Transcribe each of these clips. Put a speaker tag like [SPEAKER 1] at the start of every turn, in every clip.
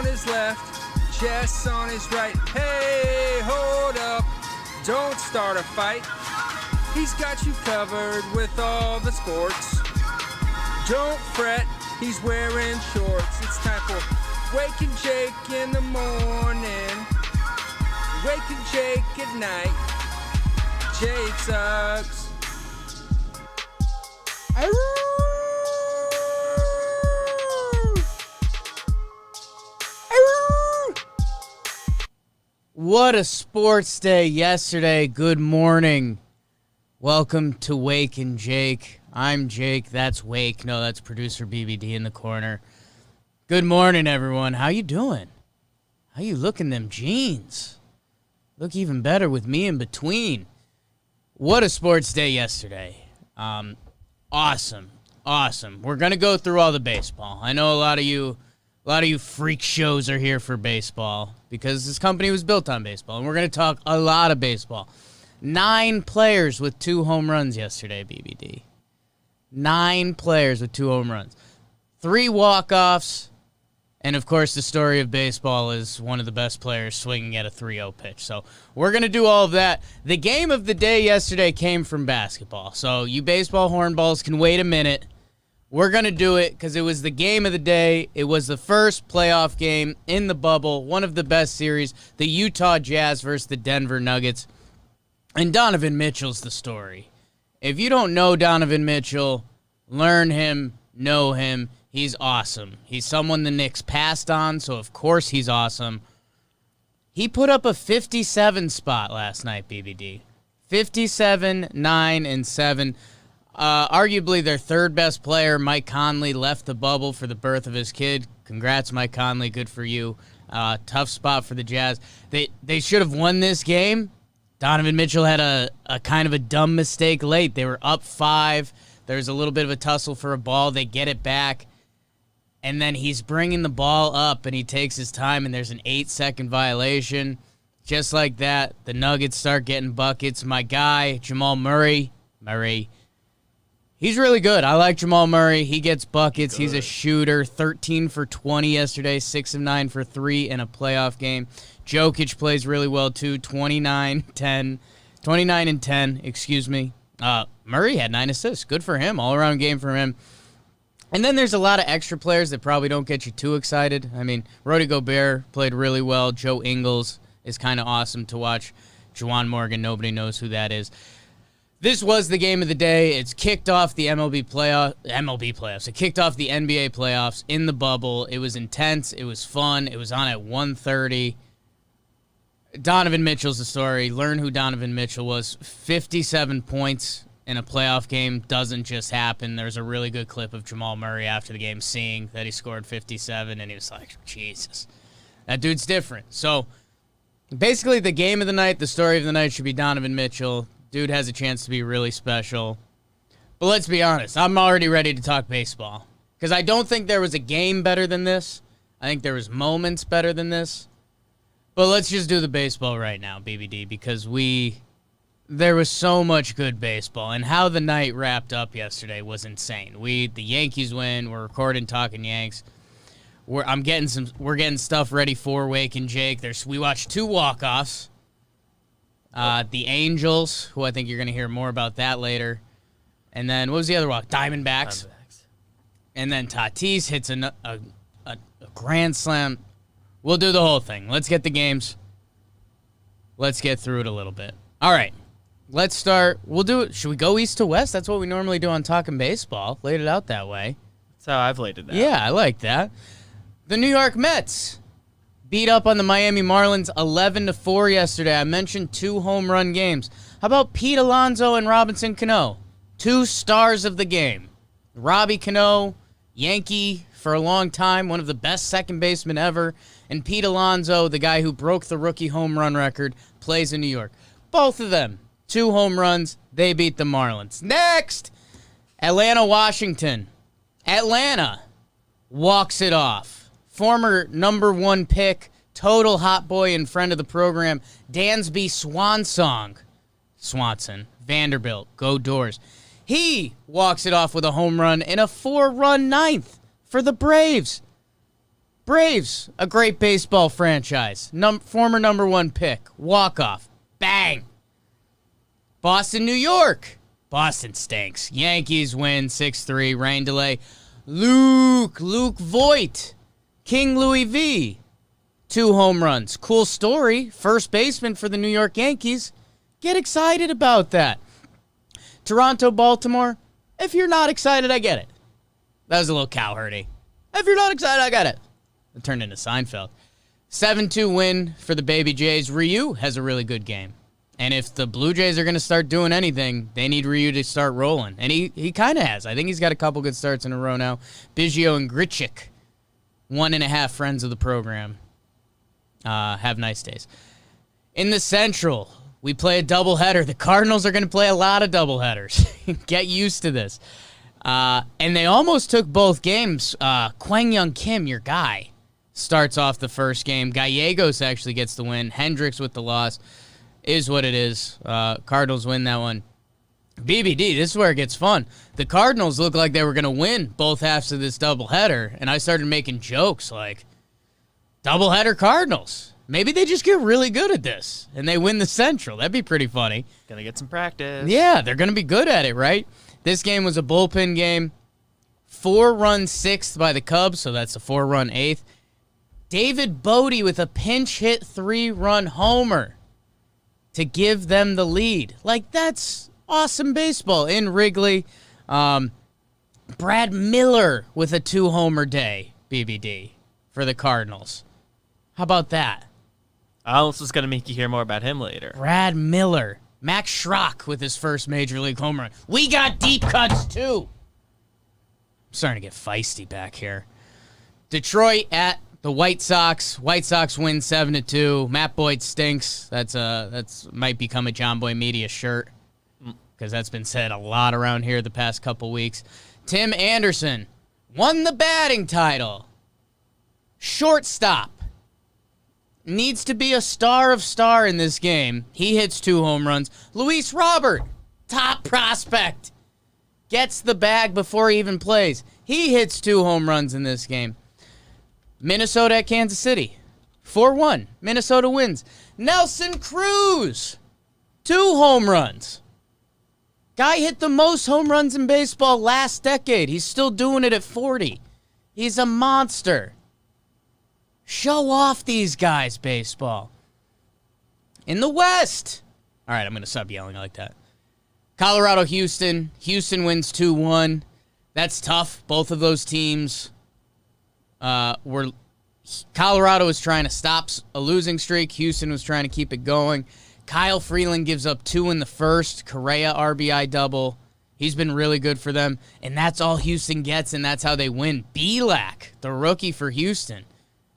[SPEAKER 1] on his left, Jess on his right. Hey, hold up, don't start a fight. He's got you covered with all the sports. Don't fret, he's wearing shorts. It's time for Wake and Jake in the morning, Wake and Jake at night. Jake sucks.
[SPEAKER 2] What a sports day yesterday. Good morning. Welcome to Wake and Jake. I'm Jake. That's Wake. No, that's producer BBD in the corner. Good morning, everyone. How you doing? How you looking them jeans? Look even better with me in between. What a sports day yesterday. Awesome. We're going to go through all the baseball. I know a lot of you freak shows are here for baseball because this company was built on baseball, and we're going to talk a lot of baseball. 9 players with 2 home runs yesterday, BBD. 9 players with 2 home runs. 3 walk-offs, and, of course, the story of baseball is one of the best players swinging at a 3-0 pitch. So we're going to do all of that. The game of the day yesterday came from basketball. So you baseball hornballs can wait a minute. We're going to do it because it was the game of the day. It was the first playoff game in the bubble, one of the best series, the Utah Jazz versus the Denver Nuggets. And Donovan Mitchell's the story. If you don't know Donovan Mitchell, learn him, know him. He's awesome. He's someone the Knicks passed on, so of course he's awesome. He put up a 57 spot last night, BBD. 57, 9, and 7. Arguably their third best player, Mike Conley, left the bubble for the birth of his kid. Congrats, Mike Conley. Good for you. Tough spot for the Jazz. They should have won this game. Donovan Mitchell had a kind of a dumb mistake late. They were up 5. There's a little bit of a tussle for a ball. They get it back. And then he's bringing the ball up, and he takes his time, and there's an 8-second violation. Just like that, the Nuggets start getting buckets. My guy, Jamal Murray, he's really good. I like Jamal Murray. He gets buckets. Good. He's a shooter. 13 for 20 yesterday, 6 of 9 for 3 in a playoff game. Jokic plays really well, too, 29 and 10, excuse me. Murray had 9 assists. Good for him. All-around game for him. And then there's a lot of extra players that probably don't get you too excited. I mean, Rudy Gobert played really well. Joe Ingles is kind of awesome to watch. Juwan Morgan, nobody knows who that is. This was the game of the day. It's kicked off the MLB playoffs. It kicked off the NBA playoffs in the bubble. It was intense. It was fun. It was on at 1:30. Donovan Mitchell's the story. Learn who Donovan Mitchell was. 57 points in a playoff game doesn't just happen. There's a really good clip of Jamal Murray after the game seeing that he scored 57, and he was like, Jesus, that dude's different. So basically the game of the night, the story of the night should be Donovan Mitchell. Dude has a chance to be really special. But let's be honest, I'm already ready to talk baseball because I don't think there was a game better than this. I think there was moments better than this. But let's just do the baseball right now, BBD, because there was so much good baseball, and how the night wrapped up yesterday was insane. The Yankees win. We're recording Talking Yanks. We're getting stuff ready for Wake and Jake. We watched 2 walk-offs. The Angels, who I think you're going to hear more about that later. And then, what was the other walk? Diamondbacks. And then Tatis hits a grand slam. We'll do the whole thing. Let's get the games. Let's get through it a little bit. All right. Let's start. We'll do it. Should we go east to west? That's what we normally do on Talking Baseball. Laid it out that way.
[SPEAKER 3] That's how I've laid it out.
[SPEAKER 2] Yeah, I like that. The New York Mets beat up on the Miami Marlins 11-4 yesterday. I mentioned 2 home run games. How about Pete Alonso and Robinson Cano? 2 stars of the game. Robbie Cano, Yankee for a long time, one of the best second basemen ever. And Pete Alonso, the guy who broke the rookie home run record, plays in New York. Both of them, 2 home runs. They beat the Marlins. Next, Atlanta, Washington. Atlanta walks it off. Former number 1 pick, total hot boy and friend of the program, Dansby Swanson, Vanderbilt, go Doors. He walks it off with a home run in a 4-run ninth for the Braves. Braves, a great baseball franchise. Former number 1 pick. Walk-off. Bang. Boston, New York. Boston stinks. Yankees win 6-3. Rain delay. Luke Voit. King Louis V. 2 home runs. Cool story. First baseman for the New York Yankees. Get excited about that. Toronto, Baltimore. If you're not excited, I get it. That was a little cow-herding. If you're not excited, I get it. It turned into Seinfeld. 7-2 win for the Baby Jays. Ryu has a really good game. And if the Blue Jays are going to start doing anything, they need Ryu to start rolling. And he kind of has. I think he's got a couple good starts in a row now. Biggio and Grichuk, 1.5 friends of the program. Have nice days. In the Central, we play a doubleheader. The Cardinals are going to play a lot of doubleheaders. Get used to this. And they almost took both games. Kwang Young Kim, your guy, starts off the first game. Gallegos actually gets the win. Hendricks with the loss. Is what it is. Cardinals win that one. BBD, this is where it gets fun. The Cardinals look like they were going to win both halves of this doubleheader, and I started making jokes like, doubleheader Cardinals. Maybe they just get really good at this, and they win the Central. That'd be pretty funny.
[SPEAKER 3] Gonna get some practice.
[SPEAKER 2] Yeah, they're going to be good at it, right? This game was a bullpen game. 4-run 6th by the Cubs, so that's a 4-run 8th. David Bodie with a pinch hit 3-run homer to give them the lead. Like, that's awesome baseball in Wrigley. Brad Miller with a 2-homer day, BBD, for the Cardinals. How about that?
[SPEAKER 3] I almost was going to make you hear more about him later.
[SPEAKER 2] Brad Miller. Max Schrock with his first Major League home run. We got deep cuts, too. I'm starting to get feisty back here. Detroit at the White Sox. White Sox win 7-2. Matt Boyd stinks. That's might become a Jomboy Media shirt because that's been said a lot around here the past couple weeks. Tim Anderson won the batting title. Shortstop. Needs to be a star of star in this game. He hits 2 home runs. Luis Robert, top prospect, gets the bag before he even plays. He hits 2 home runs in this game. Minnesota at Kansas City. 4-1. Minnesota wins. Nelson Cruz. 2 home runs. Guy hit the most home runs in baseball last decade. He's still doing it at 40. He's a monster. Show off these guys, baseball. In the West. All right, I'm going to stop yelling like that. Colorado, Houston. Houston wins 2-1. That's tough. Both of those teams Colorado was trying to stop a losing streak. Houston was trying to keep it going. Kyle Freeland gives up 2 in the first. Correa RBI double. He's been really good for them, and that's all Houston gets, and that's how they win. Belak, the rookie for Houston,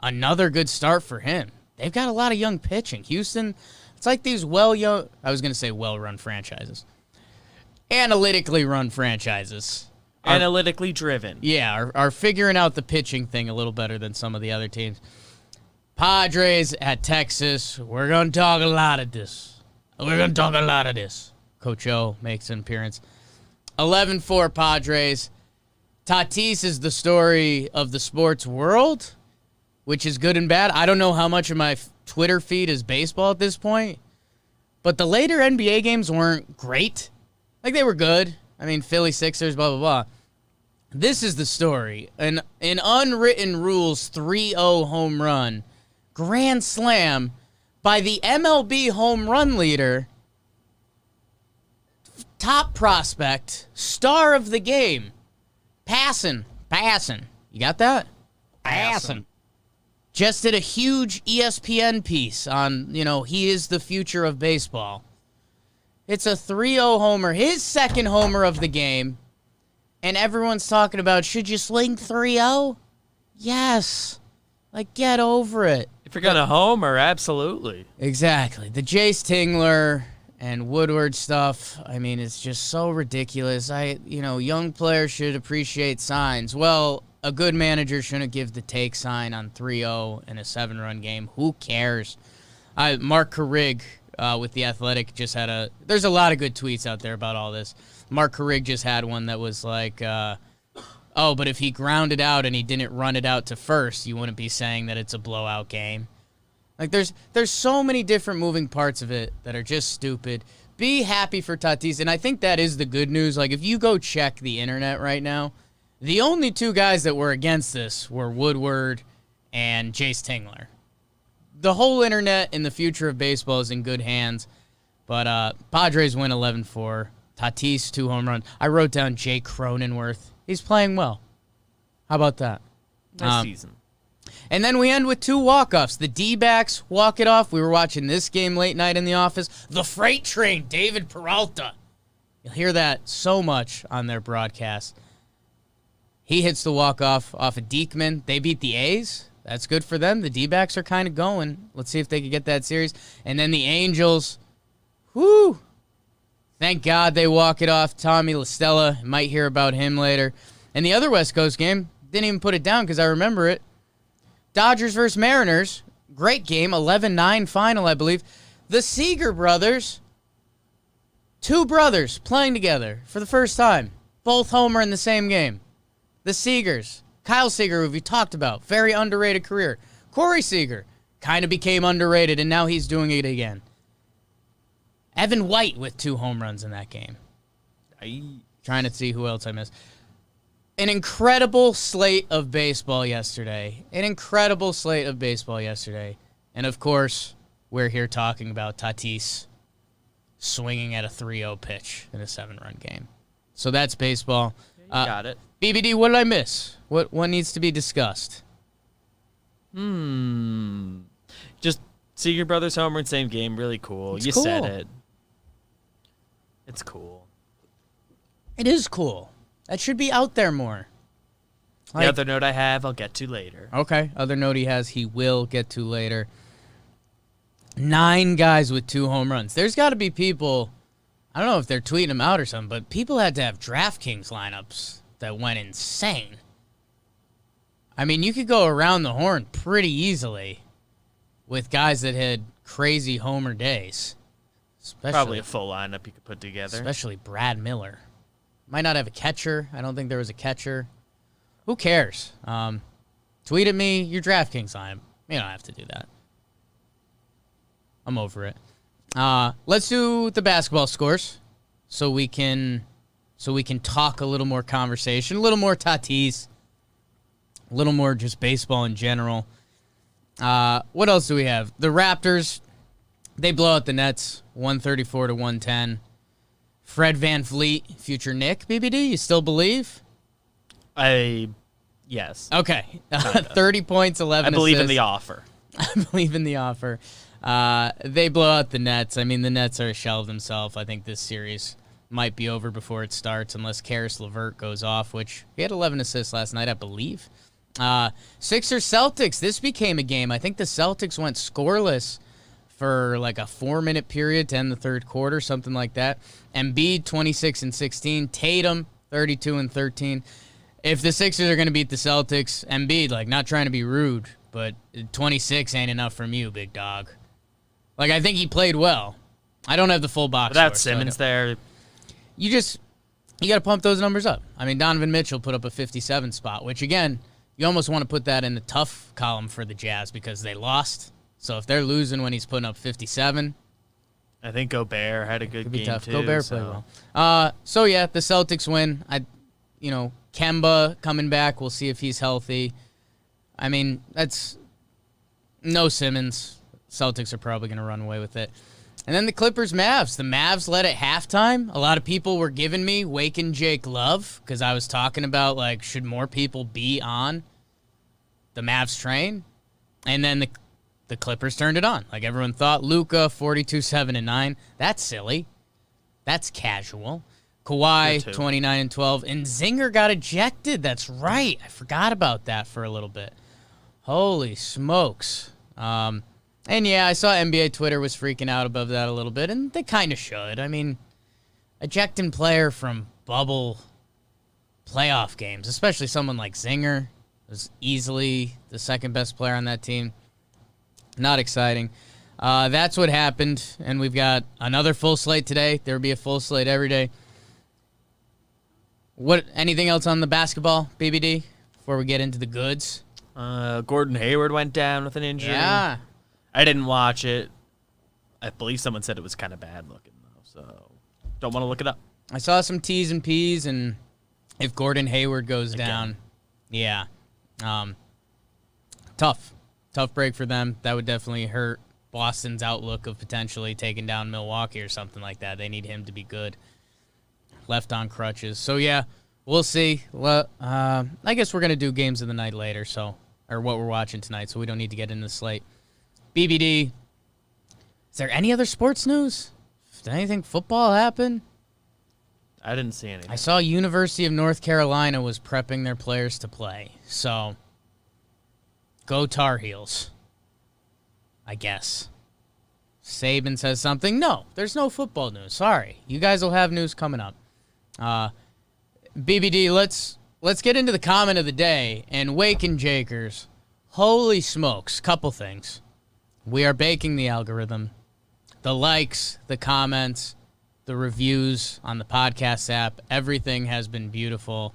[SPEAKER 2] another good start for him. They've got a lot of young pitching. Houston, it's like these well-run franchises. Analytically run franchises.
[SPEAKER 3] Analytically driven.
[SPEAKER 2] Yeah, are figuring out the pitching thing a little better than some of the other teams. Padres at Texas. We're going to talk a lot of this. Coach O makes an appearance. 11-4 Padres. Tatis is the story of the sports world, which is good and bad. I don't know how much of my Twitter feed is baseball at this point, but the later NBA games weren't great. Like, they were good. I mean, Philly Sixers, blah, blah, blah. This is the story. An unwritten rules 3-0 home run, grand slam by the MLB home run leader, top prospect, star of the game, Passan. You got that? Passan. Just did a huge ESPN piece on, he is the future of baseball. It's a 3-0 homer, his second homer of the game. And everyone's talking about, should you sling 3-0? Yes. Like, get over it.
[SPEAKER 3] If you're going to homer, absolutely.
[SPEAKER 2] Exactly. The Jace Tingler and Woodward stuff, I mean, it's just so ridiculous. Young players should appreciate signs. Well, a good manager shouldn't give the take sign on 3-0 in a 7-run game. Who cares? Mark Carrig with The Athletic just had there's a lot of good tweets out there about all this. Mark Carrig just had one that was like, oh, but if he grounded out and he didn't run it out to first, you wouldn't be saying that it's a blowout game. Like, there's so many different moving parts of it that are just stupid. Be happy for Tatis, and I think that is the good news. Like, if you go check the internet right now, the only two guys that were against this were Woodward and Jace Tingler. The whole internet and the future of baseball is in good hands, but Padres win 11-4. Tatis, 2 home runs. I wrote down Jake Cronenworth. He's playing well. How about that?
[SPEAKER 3] Nice season.
[SPEAKER 2] And then we end with 2 walk-offs. The D-backs walk it off. We were watching this game late night in the office. The freight train, David Peralta. You'll hear that so much on their broadcast. He hits the walk-off off of Diekman. They beat the A's. That's good for them. The D-backs are kind of going. Let's see if they can get that series. And then the Angels, whoo! Thank God they walk it off. Tommy La Stella, might hear about him later. And the other West Coast game, didn't even put it down because I remember it. Dodgers versus Mariners, great game, 11-9 final, I believe. The Seager brothers, 2 brothers playing together for the first time. Both homer in the same game. The Seagers, Kyle Seager, who we talked about, very underrated career. Corey Seager, kind of became underrated, and now he's doing it again. Evan White with 2 home runs in that game. Trying to see who else I missed. An incredible slate of baseball yesterday. And, of course, we're here talking about Tatis swinging at a 3-0 pitch in a 7-run game. So that's baseball.
[SPEAKER 3] You got it.
[SPEAKER 2] BBD, what did I miss? What needs to be discussed?
[SPEAKER 3] Just Seager brothers homer in same game. Really cool.
[SPEAKER 2] It's
[SPEAKER 3] you
[SPEAKER 2] cool.
[SPEAKER 3] said it. It's cool.
[SPEAKER 2] It is cool. That should be out there more.
[SPEAKER 3] The other note I have, I'll get to later.
[SPEAKER 2] Okay. Other note he has, he will get to later. 9 guys with 2 home runs. There's got to be people, I don't know if they're tweeting them out or something, but people had to have DraftKings lineups that went insane. I mean, you could go around the horn pretty easily with guys that had crazy homer days.
[SPEAKER 3] Probably a full lineup you could put together.
[SPEAKER 2] Especially Brad Miller. Might not have a catcher. I don't think there was a catcher. Who cares? Tweet at me your DraftKings lineup. You don't have to do that. I'm over it. Let's do the basketball scores so we can talk a little more conversation, a little more Tatis, a little more just baseball in general. What else do we have? The Raptors, they blow out the Nets 134-110. Fred VanVleet, future Nick, BBD, you still believe?
[SPEAKER 3] Yes.
[SPEAKER 2] Okay. 30 points, 11
[SPEAKER 3] I believe
[SPEAKER 2] assists.
[SPEAKER 3] in the offer.
[SPEAKER 2] I believe in the offer. They blow out the Nets. I mean, the Nets are a shell of themselves. I think this series might be over before it starts unless Karis LeVert goes off, which he had 11 assists last night, I believe. Sixers Celtics. This became a game. I think the Celtics went scoreless for like a 4-minute period to end the third quarter, something like that. Embiid, 26-16. Tatum, 32-13. If the Sixers are going to beat the Celtics, Embiid, like, not trying to be rude, but 26 ain't enough from you, big dog. Like, I think he played well. I don't have the full box
[SPEAKER 3] Without
[SPEAKER 2] score,
[SPEAKER 3] Simmons there.
[SPEAKER 2] You got to pump those numbers up. I mean, Donovan Mitchell put up a 57 spot, which, again, you almost want to put that in the tough column for the Jazz because they lost. So if they're losing when he's putting up 57,
[SPEAKER 3] I think Gobert had a good game,
[SPEAKER 2] tough.
[SPEAKER 3] too.
[SPEAKER 2] Gobert played well. So, yeah, the Celtics win. Kemba coming back. We'll see if he's healthy. I mean, that's no Simmons. Celtics are probably going to run away with it. And then the Clippers-Mavs. The Mavs led at halftime. A lot of people were giving me Wake and Jake love because I was talking about, like, should more people be on the Mavs train? And then the Clippers turned it on. Like, everyone thought. Luka, 42-7-9. That's silly. That's casual. Kawhi, 29-12. And Zinger got ejected. That's right. I forgot about that for a little bit. Holy smokes. And, yeah, I saw NBA Twitter was freaking out above that a little bit, and they kind of should. I mean, ejecting player from bubble playoff games, especially someone like Zinger, was easily the second-best player on that team. Not exciting. That's what happened, and we've got another full slate today. There will be a full slate every day. Anything else on the basketball, BBD, before we get into the goods?
[SPEAKER 3] Gordon Hayward went down with an injury.
[SPEAKER 2] Yeah.
[SPEAKER 3] I didn't watch it. I believe someone said it was kind of bad looking, though, so don't want to look it up.
[SPEAKER 2] I saw some T's and P's, and if Gordon Hayward goes down, yeah. Tough break for them. That would definitely hurt Boston's outlook of potentially taking down Milwaukee or something like that. They need him to be good. Left on crutches. So, yeah, we'll see. Well, I guess we're going to do games of the night later, or what we're watching tonight, so we don't need to get into the slate. BBD, is there any other sports news? Did anything football happen?
[SPEAKER 3] I didn't see anything.
[SPEAKER 2] I saw University of North Carolina was prepping their players to play. So, go Tar Heels, I guess. Saban says something. No, there's no football news. Sorry. You guys will have news coming up. BBD, let's get into the comment of the day. And Wake and Jakers, holy smokes, couple things. We are baking the algorithm. The likes, the comments, the reviews on the podcast app, everything has been beautiful.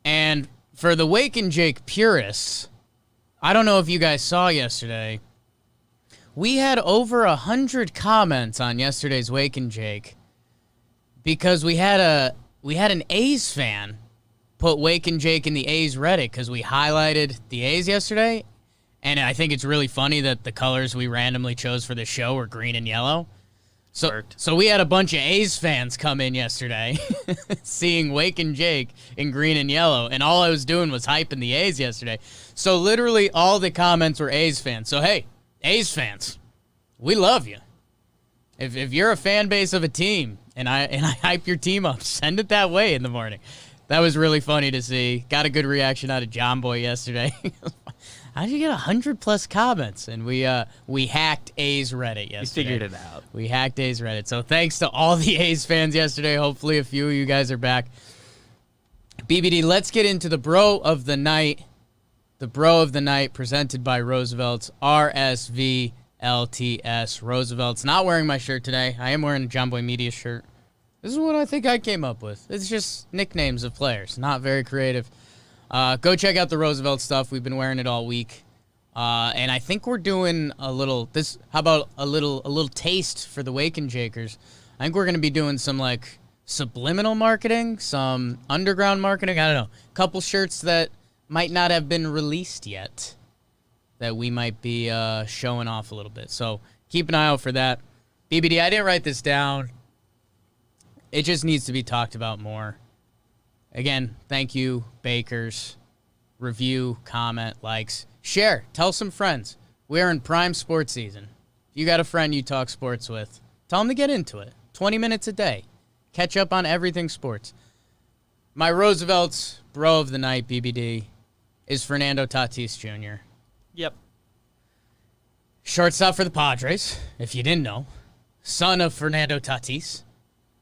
[SPEAKER 2] And for the Wake and Jake purists, I don't know if you guys saw yesterday, we had over 100 comments on yesterday's Wake and Jake because we had an A's fan put Wake and Jake in the A's Reddit because we highlighted the A's yesterday, and I think it's really funny that the colors we randomly chose for the show were green and yellow. So we had a bunch of A's fans come in yesterday seeing Wake and Jake in green and yellow, and all I was doing was hyping the A's yesterday. So literally all the comments were A's fans. So, hey, A's fans, we love you. If you're a fan base of a team and I hype your team up, send it that way in the morning. That was really funny to see. Got a good reaction out of Jomboy yesterday. How did you get 100+ comments? And we hacked A's Reddit yesterday.
[SPEAKER 3] You figured it out.
[SPEAKER 2] We hacked A's Reddit. So thanks to all the A's fans yesterday. Hopefully a few of you guys are back. BBD, let's get into the bro of the night. The bro of the night presented by Roosevelt's RSVLTS. Roosevelt's not wearing my shirt today. I am wearing a Jomboy Media shirt. This is what I think I came up with. It's just nicknames of players. Not very creative. Go check out the Roosevelt stuff. We've been wearing it all week. And I think we're doing a little how about a little taste for the Wake and Jakers? I think we're going to be doing some like subliminal marketing, some underground marketing. I don't know. Couple shirts that might not have been released yet that we might be showing off a little bit. So keep an eye out for that. BBD, I didn't write this down. It just needs to be talked about more. Again, thank you, Bakers. Review, comment, likes, share. Tell some friends. We're in prime sports season. If you got a friend you talk sports with, tell them to get into it. 20 minutes a day. Catch up on everything sports. My Roosevelt's bro of the night, BBD, is Fernando Tatis Jr.
[SPEAKER 3] Yep.
[SPEAKER 2] Shortstop for the Padres, if you didn't know. Son of Fernando Tatis.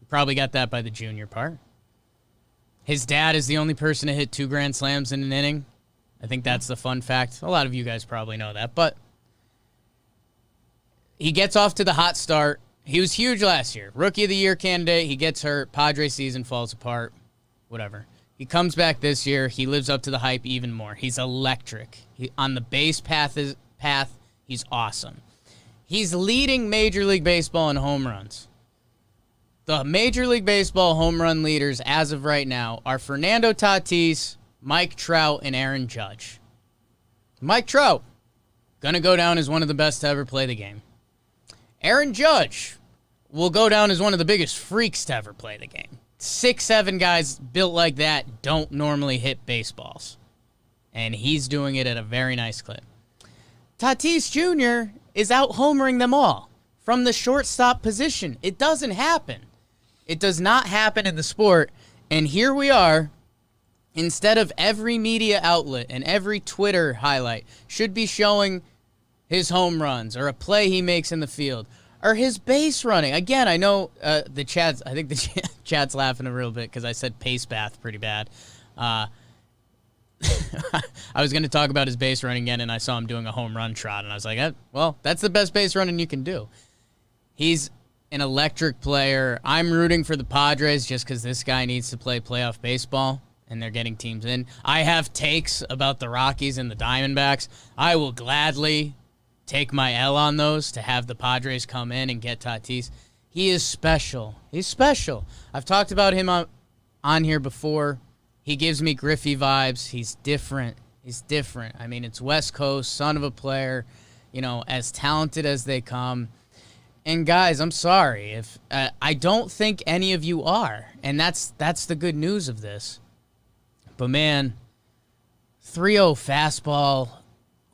[SPEAKER 2] You probably got that by the junior part. His dad is the only person to hit 2 grand slams in an inning. I think that's the fun fact. A lot of you guys probably know that, but he gets off to the hot start. He was huge last year. Rookie of the Year candidate. He gets hurt. Padres season falls apart. Whatever. He comes back this year. He lives up to the hype even more. He's electric. On the base path, he's awesome. He's leading Major League Baseball in home runs. The Major League Baseball home run leaders as of right now are Fernando Tatis, Mike Trout, and Aaron Judge. Mike Trout, going to go down as one of the best to ever play the game. Aaron Judge will go down as one of the biggest freaks to ever play the game. 6'7" guys built like that don't normally hit baseballs. And he's doing it at a very nice clip. Tatis Jr. is out homering them all from the shortstop position. It doesn't happen. It does not happen in the sport. And here we are. Instead of every media outlet and every Twitter highlight should be showing his home runs or a play he makes in the field or his base running. Again, I know I think the chat's laughing a little bit because I said pace bath pretty bad. I was going to talk about his base running again, and I saw him doing a home run trot, and I was like, well, that's the best base running you can do. He's an electric player. I'm rooting for the Padres just because this guy needs to play playoff baseball, and they're getting teams in. I have takes about the Rockies and the Diamondbacks. I will gladly take my L on those to have the Padres come in and get Tatis. He is special. He's special. I've talked about him on here before. He gives me Griffey vibes. He's different. He's different. I mean, it's West Coast, son of a player, as talented as they come. And guys, I'm sorry if I don't think any of you are, and that's the good news of this. But man, 3-0 fastball,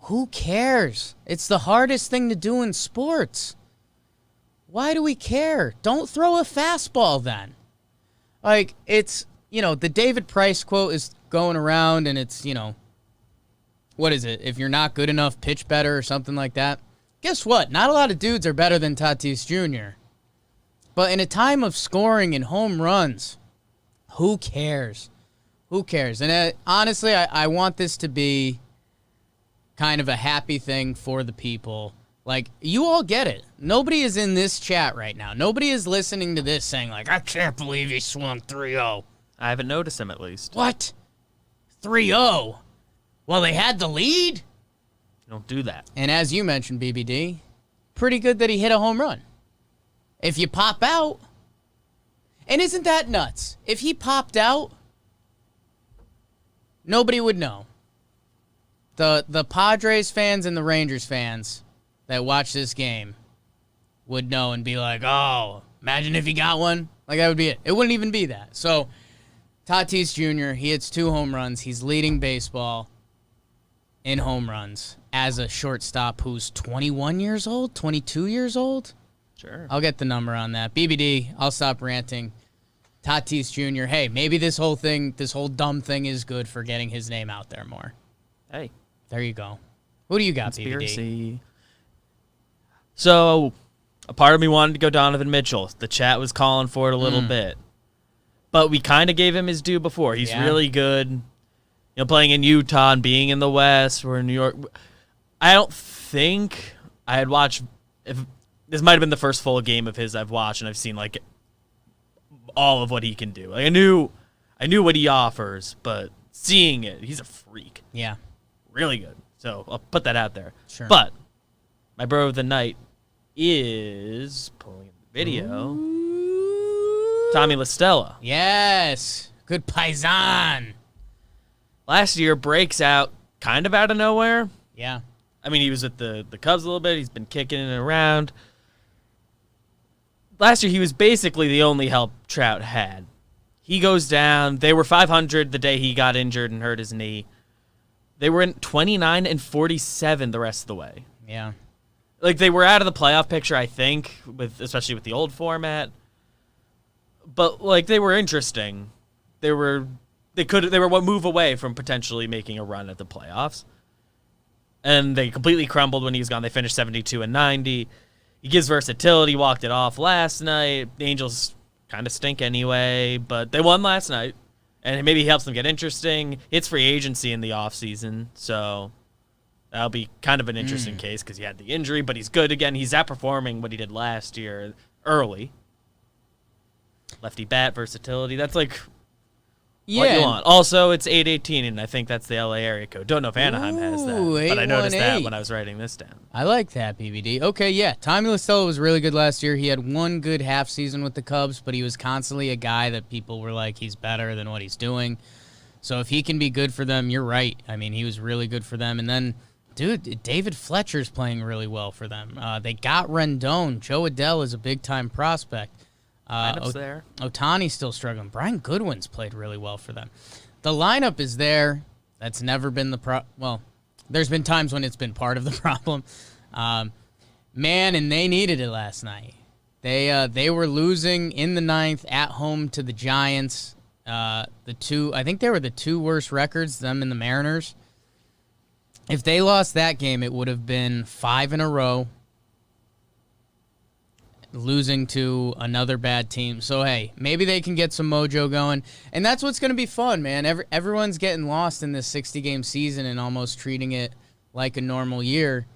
[SPEAKER 2] who cares? It's the hardest thing to do in sports. Why do we care? Don't throw a fastball then. Like, it's, the David Price quote is going around, and it's, what is it? If you're not good enough, pitch better or something like that. Guess what? Not a lot of dudes are better than Tatis Jr. But in a time of scoring and home runs, who cares? Who cares? And honestly, I want this to be kind of a happy thing for the people. Like, you all get it. Nobody is in this chat right now. Nobody is listening to this saying, like, I can't believe he swung 3-0.
[SPEAKER 3] I haven't noticed him, at least.
[SPEAKER 2] What? 3-0? Well, they had the lead?
[SPEAKER 3] Don't do that.
[SPEAKER 2] And as you mentioned, BBD, pretty good that he hit a home run. If you pop out, and isn't that nuts? If he popped out, nobody would know. The Padres fans and the Rangers fans that watch this game would know and be like, oh, imagine if he got one. Like, that would be it. It wouldn't even be that. So, Tatis Jr., he hits 2 home runs. He's leading baseball in home runs as a shortstop who's 21 years old, 22 years old.
[SPEAKER 3] Sure.
[SPEAKER 2] I'll get the number on that. BBD, I'll stop ranting. Tatis Jr., hey, maybe this whole dumb thing is good for getting his name out there more.
[SPEAKER 3] Hey.
[SPEAKER 2] There you go. Who do you got,
[SPEAKER 3] Conspiracy.
[SPEAKER 2] BBD?
[SPEAKER 3] So, a part of me wanted to go Donovan Mitchell. The chat was calling for it a little bit. But we kind of gave him his due before. He's really good. Playing in Utah and being in the West or in New York. I don't think I had watched. This might have been the first full game of his I've watched, and I've seen like all of what he can do. Like, I knew what he offers, but seeing it, he's a freak.
[SPEAKER 2] Yeah,
[SPEAKER 3] really good. So I'll put that out there.
[SPEAKER 2] Sure.
[SPEAKER 3] But my bro of the night is pulling the video. Tommy LaStella.
[SPEAKER 2] Yes, good paisan.
[SPEAKER 3] Last year breaks out kind of out of nowhere.
[SPEAKER 2] Yeah.
[SPEAKER 3] I mean, he was with the Cubs a little bit. He's been kicking it around. Last year, he was basically the only help Trout had. He goes down. They were 500 the day he got injured and hurt his knee. They were in 29 and 47 the rest of the way.
[SPEAKER 2] Yeah.
[SPEAKER 3] Like, they were out of the playoff picture, I think, especially with the old format. But, like, they were interesting. They were one move away from potentially making a run at the playoffs. And they completely crumbled when he was gone. They finished 72 and 90. He gives versatility, walked it off last night. The Angels kind of stink anyway, but they won last night. And maybe he helps them get interesting. It's free agency in the offseason, so that'll be kind of an interesting case because he had the injury, but he's good again. He's outperforming what he did last year early. Lefty bat, versatility. That's like what you want. Also, it's 818, and I think that's the LA area code. Don't know if Anaheim has that, but I noticed that when I was writing this down.
[SPEAKER 2] I like that, BBD. Okay, yeah. Tommy LaStella was really good last year. He had one good half season with the Cubs, but he was constantly a guy that people were like, he's better than what he's doing. So if he can be good for them, you're right. I mean, he was really good for them. And then, dude, David Fletcher's playing really well for them. They got Rendon. Joe Adell is a big-time prospect.
[SPEAKER 3] There.
[SPEAKER 2] Ohtani's still struggling. Brian Goodwin's played really well for them. The lineup is there. That's never been the well, there's been times when it's been part of the problem. Man, and they needed it last night. They were losing in the ninth at home to the Giants. I think they were the 2 worst records, them and the Mariners. If they lost that game, it would have been 5 in a row, losing to another bad team. So, hey, maybe they can get some mojo going. And that's what's going to be fun, man. Everyone's getting lost in this 60-game season and almost treating it like a normal year.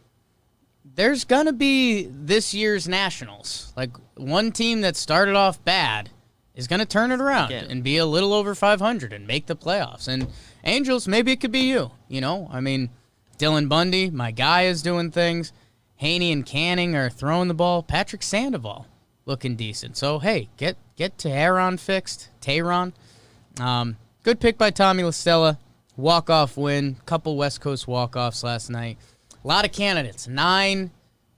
[SPEAKER 2] there's going to be this year's Nationals. Like, one team that started off bad is going to turn it around and be a little over 500 and make the playoffs. And Angels, maybe it could be you. You know, I mean, Dylan Bundy, my guy, is doing things. Haney and Canning are throwing the ball. Patrick Sandoval looking decent. So, hey, get Tehran fixed. Tehran. Good pick by Tommy La Stella. Walk-off win. Couple West Coast walk-offs last night. A lot of candidates. 9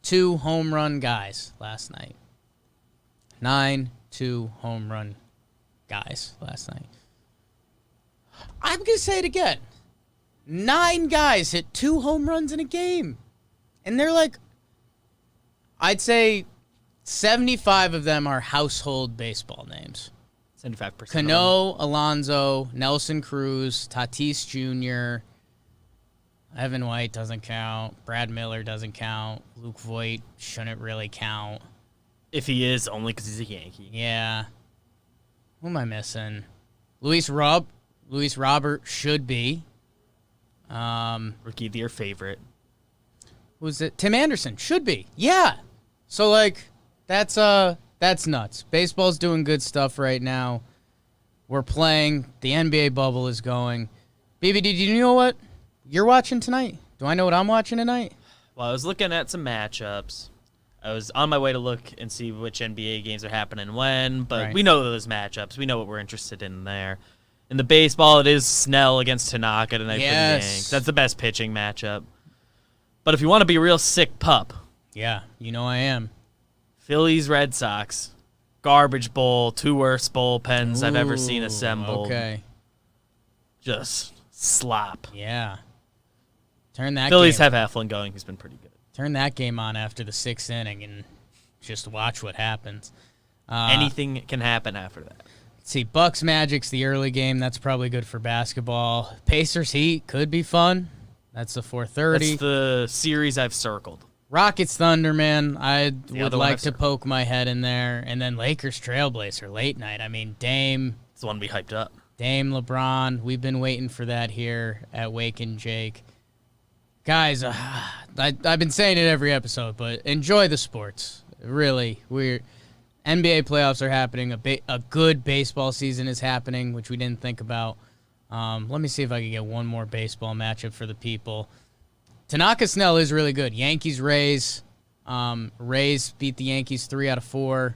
[SPEAKER 2] 2-home run guys last night. 9 2-home run guys last night. I'm going to say it again. 9 guys hit 2 home runs in a game. And they're like, I'd say 75 of them are household baseball names.
[SPEAKER 3] 75%.
[SPEAKER 2] Cano, Alonso, Nelson Cruz, Tatis Jr., Evan White doesn't count. Brad Miller doesn't count. Luke Voigt shouldn't really count.
[SPEAKER 3] If he is, only because he's a Yankee.
[SPEAKER 2] Yeah. Who am I missing? Luis Robert should be.
[SPEAKER 3] Rookie of the year favorite.
[SPEAKER 2] Who's it? Tim Anderson should be. Yeah. So like that's nuts. Baseball's doing good stuff right now. We're playing. The NBA bubble is going. BBD, do you know what you're watching tonight? Do I know what I'm watching tonight?
[SPEAKER 3] Well, I was looking at some matchups. I was on my way to look and see which NBA games are happening when, but
[SPEAKER 2] Right.
[SPEAKER 3] We know those matchups. We know what we're interested in there. In the baseball, it is Snell against Tanaka tonight for the Yanks. That's the best pitching matchup. But if you want to be a real sick pup,
[SPEAKER 2] Yeah, you know I am.
[SPEAKER 3] Phillies, Red Sox, garbage bowl, 2 worst bullpens I've ever seen
[SPEAKER 2] Ooh,
[SPEAKER 3] assembled.
[SPEAKER 2] Okay.
[SPEAKER 3] Just slop.
[SPEAKER 2] Yeah. Turn that
[SPEAKER 3] Phillies
[SPEAKER 2] game.
[SPEAKER 3] have Eflin going. He's been pretty good.
[SPEAKER 2] Turn that game on after the 6th inning and just watch what happens.
[SPEAKER 3] Anything can happen after that.
[SPEAKER 2] Let's see, Bucks Magic's the early game. That's probably good for basketball. Pacers Heat could be fun. That's the 4:30.
[SPEAKER 3] That's the series I've circled.
[SPEAKER 2] Rockets Thunder, man. I would
[SPEAKER 3] other one
[SPEAKER 2] like
[SPEAKER 3] I've
[SPEAKER 2] to
[SPEAKER 3] circled.
[SPEAKER 2] poke my head in there. And then Lakers Trailblazer late night. I mean, Dame
[SPEAKER 3] It's the one to be hyped up.
[SPEAKER 2] LeBron. We've been waiting for that here at Wake and Jake. Guys, I've been saying it every episode, but enjoy the sports. Really, NBA playoffs are happening. A good baseball season is happening, which we didn't think about. Let me see if I can get one more baseball matchup for the people. Tanaka Snell is really good. Yankees Rays. Rays beat the Yankees 3 out of 4.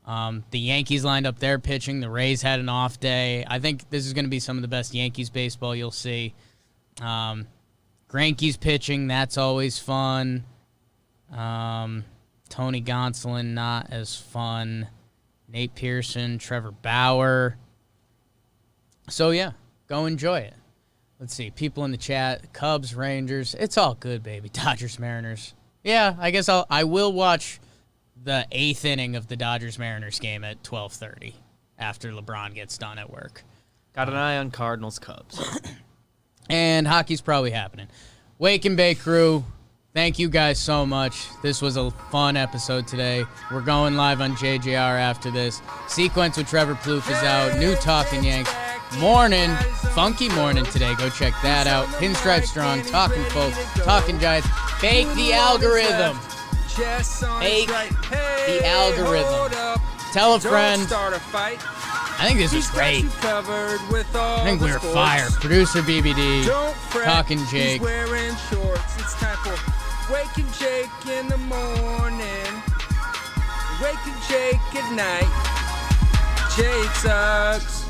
[SPEAKER 2] The Yankees lined up their pitching. The Rays had an off day. I think this is going to be some of the best Yankees baseball you'll see. Greinke's pitching, that's always fun. Tony Gonsolin, not as fun. Nate Pearson, Trevor Bauer. So, yeah, go enjoy it. Let's see, people in the chat, Cubs, Rangers. It's all good, baby. Dodgers, Mariners. Yeah, I guess I will watch the 8th inning of the Dodgers-Mariners game at 12:30 after LeBron gets done at work.
[SPEAKER 3] Got an eye on Cardinals, Cubs.
[SPEAKER 2] And hockey's probably happening. Wake and Bake crew, thank you guys so much. This was a fun episode today. We're going live on JJR after this. Sequence with Trevor Plouffe is out. New Talking Yanks. Morning. Funky morning today. Go check that out. Pinstripe Strong. Talking Folks. Talking Giants. Bake the algorithm. Bake the algorithm. Tell a friend. I think this was great. I think we were fire. Producer BBD, Talking Jake.
[SPEAKER 1] He's wearing shorts. It's time for Wake and Jake in the morning. Wake and Jake at night. Jake sucks.